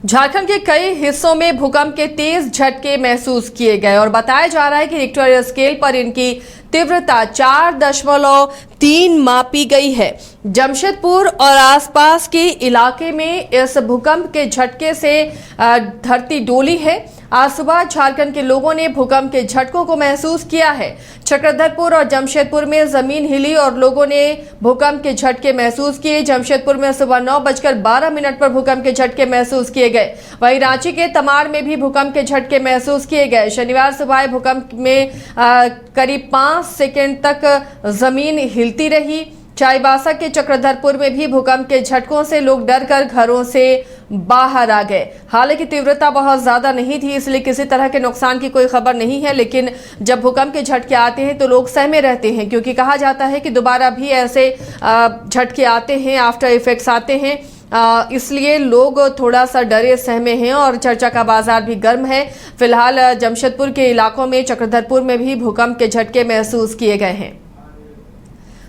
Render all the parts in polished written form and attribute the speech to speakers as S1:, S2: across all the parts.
S1: झारखंड के कई हिस्सों में भूकंप के तेज झटके महसूस किए गए और बताया जा रहा है कि रिक्टर स्केल पर इनकी तीव्रता 4.3 मापी गई है। जमशेदपुर और आसपास के इलाके में इस भूकंप के झटके से धरती डोली है। आज सुबह झारखंड के लोगों ने भूकंप के झटकों को महसूस किया है। चक्रधरपुर और जमशेदपुर में जमीन हिली और लोगों ने भूकंप के झटके महसूस किए। जमशेदपुर में सुबह 9:12 पर भूकंप के झटके महसूस किए गए। वहीं रांची के तमाड़ में भी भूकंप के झटके महसूस किए गए। शनिवार सुबह भूकंप में करीब 5 सेकंड तक जमीन हिलती रही। चाईबासा के चक्रधरपुर में भी भूकंप के झटकों से लोग डरकर घरों से बाहर आ गए। हालांकि तीव्रता बहुत ज्यादा नहीं थी, इसलिए किसी तरह के नुकसान की कोई खबर नहीं है। लेकिन जब भूकंप के झटके आते हैं तो लोग सहमे रहते हैं, क्योंकि कहा जाता है कि दोबारा भी ऐसे झटके आते हैं, आफ्टर इफेक्ट्स आते हैं। इसलिए लोग थोड़ा सा डरे सहमे हैं और चर्चा का बाजार भी गर्म है। फिलहाल जमशेदपुर के इलाकों में, चक्रधरपुर में भी भूकंप के झटके महसूस किए गए हैं।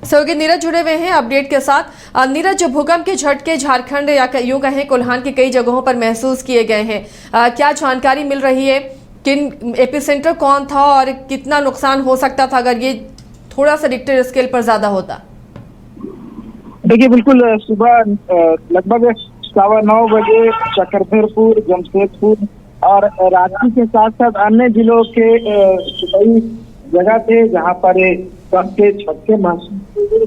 S1: सहयोगी नीरज जुड़े हुए हैं अपडेट के साथ। नीरज, भूकंप के झटके झारखंड या यूं कहें कोल्हान की कई जगहों पर महसूस किए गए हैं, क्या जानकारी मिल रही है? किन एपिसेंटर कौन था और कितना नुकसान हो सकता था अगर ये थोड़ा सा रिक्टर स्केल पर ज्यादा होता?
S2: देखिए, बिल्कुल सुबह लगभग 9:15 बजे चक्रधरपुर, जमशेदपुर और रांची के साथ साथ अन्य जिलों के कई जगह थे जहां पर भूकंप के झटके महसूस हुए।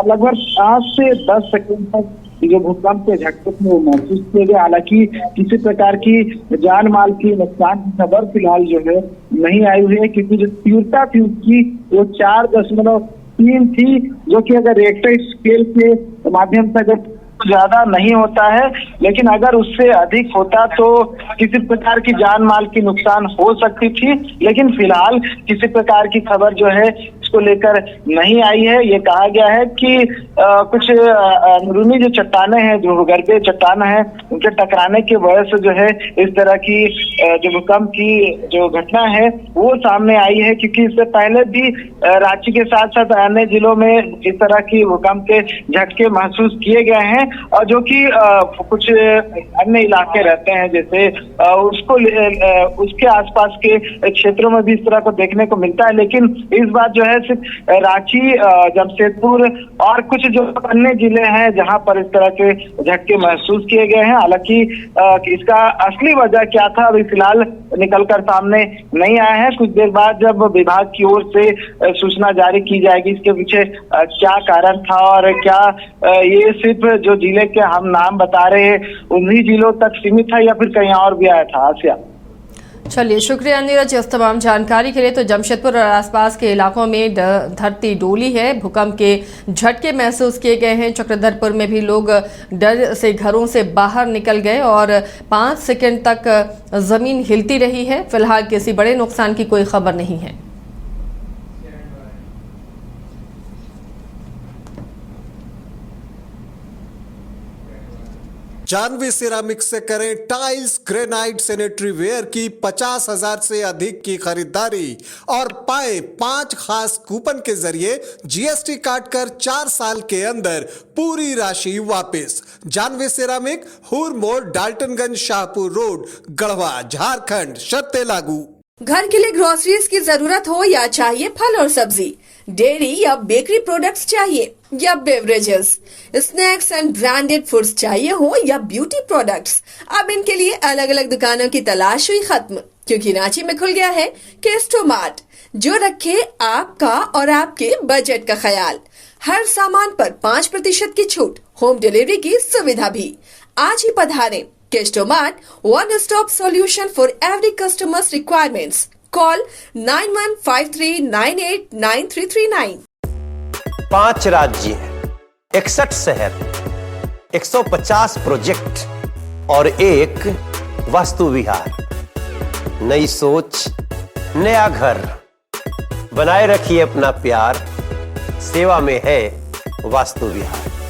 S2: लगभग 5 से 10 सेकंड तक जो भूकंप के झटके थे वो महसूस किए गए। हालांकि किसी प्रकार की जान माल की नुकसान की खबर फिलहाल जो है नहीं आई हुई है, क्योंकि जो तीव्रता थी उसकी वो 4.3 थी, जो कि अगर रिक्टर स्केल के माध्यम से अगर ज्यादा नहीं होता है, लेकिन अगर उससे अधिक होता तो किसी प्रकार की जान माल की नुकसान हो सकती थी। लेकिन फिलहाल किसी प्रकार की खबर जो है इसको लेकर नहीं आई है। ये कहा गया है कि कुछ अंदरूनी जो चट्टाने हैं, जो भूगर्भीय चट्टान है, उनके टकराने की वजह से जो है इस तरह की जो भूकंप की जो घटना है वो सामने आई है। क्योंकि इससे पहले भी रांची के साथ साथ अन्य जिलों में इस तरह की भूकंप के झटके महसूस किए गए हैं, और जो कि कुछ अन्य इलाके रहते हैं जैसे उसके आसपास के क्षेत्रों में भी इस तरह को देखने को मिलता है। लेकिन इस बार जो है सिर्फ रांची, जमशेदपुर और कुछ जो अन्य जिले हैं जहां पर इस तरह के झटके महसूस किए गए हैं। हालांकि इसका असली वजह क्या था अभी फिलहाल निकलकर सामने नहीं आया है। कुछ देर बाद जब विभाग की ओर से सूचना जारी की जाएगी इसके पीछे क्या कारण था और क्या ये सिर्फ जो जिले के हम नाम बता रहे हैं उन्हीं जिलों तक सीमित था या फिर कहीं और भी आया था। आसिया,
S1: चलिए, शुक्रिया नीरज इस तमाम जानकारी के लिए। तो जमशेदपुर और आसपास के इलाकों में धरती डोली है, भूकंप के झटके महसूस किए गए हैं। चक्रधरपुर में भी लोग डर से घरों से बाहर निकल गए और 5 सेकंड तक जमीन हिलती रही है। फिलहाल किसी बड़े नुकसान की कोई खबर नहीं है।
S3: जानवी सिरामिक से करें टाइल्स, ग्रेनाइट, सैनिटरी वेयर की 50,000 से अधिक की खरीदारी और पाए 5 खास कूपन के जरिए जीएसटी काटकर 4 साल के अंदर पूरी राशि वापस। जानवी सिरामिक, हुर मोड़, डाल्टनगंज, शाहपुर रोड, गढ़वा, झारखंड। शर्तें लागू।
S4: घर के लिए ग्रोसरीज की जरूरत हो या चाहिए फल और सब्जी, डेयरी या बेकरी प्रोडक्ट्स चाहिए या beverages, snacks and branded foods चाहिए हो या ब्यूटी प्रोडक्ट्स, अब इनके लिए अलग अलग दुकानों की तलाश हुई खत्म, क्योंकि रांची में खुल गया है केस्टोमार्ट, जो रखे आपका और आपके बजट का ख्याल। हर सामान पर 5% की छूट, होम डिलीवरी की सुविधा भी। आज ही पधारें। केस्टोमार्ट, one stop solution for every customer's requirements. Call 9153989339.
S5: 5 राज्य, 61 शहर, 150 प्रोजेक्ट और एक वास्तु विहार। नई सोच, नया घर। बनाए रखिए अपना प्यार, सेवा में है वास्तु विहार।